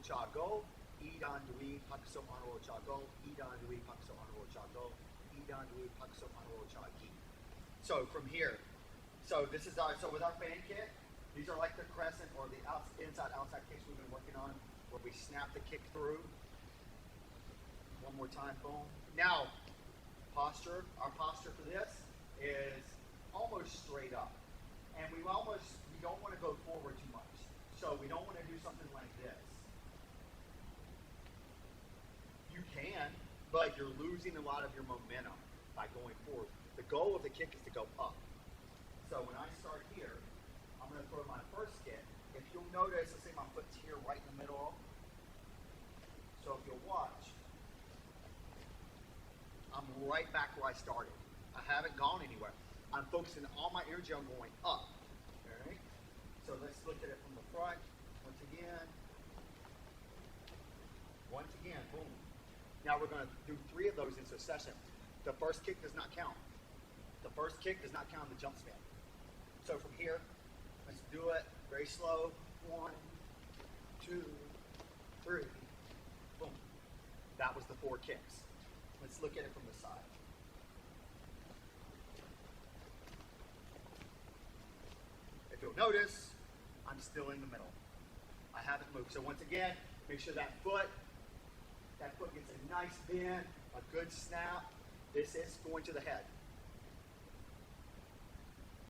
cha go, idan dui pakuso anoro cha go, idan dui pakuso anoro cha go, idan dui pakuso anoro cha gi. So from here, so this is so with our fan kick, these are like the crescent or the inside outside kicks we've been working on, where we snap the kick through. One more time, boom. Now, posture. Our posture for this is almost straight up, and we don't want to go forward too much. So we don't want to do something like this. You can, but you're losing a lot of your momentum by going forward. The goal of the kick is to go up. So when I start here, I'm going to throw my first kick. If you'll notice, let's say my foot's here right in the middle. So if you'll watch, I'm right back where I started. I haven't gone anywhere. I'm focusing all my energy on going up. Okay? So let's look at it from the front. Once again, boom. Now we're going to do 3 of those in succession. The first kick does not count. The first kick does not count in the jump span. So from here, let's do it very slow. 1, 2, 3, boom. That was the 4 kicks. Let's look at it from the side. If you'll notice, I'm still in the middle. I haven't moved. So once again, make sure that foot gets a nice bend, a good snap. This is going to the head.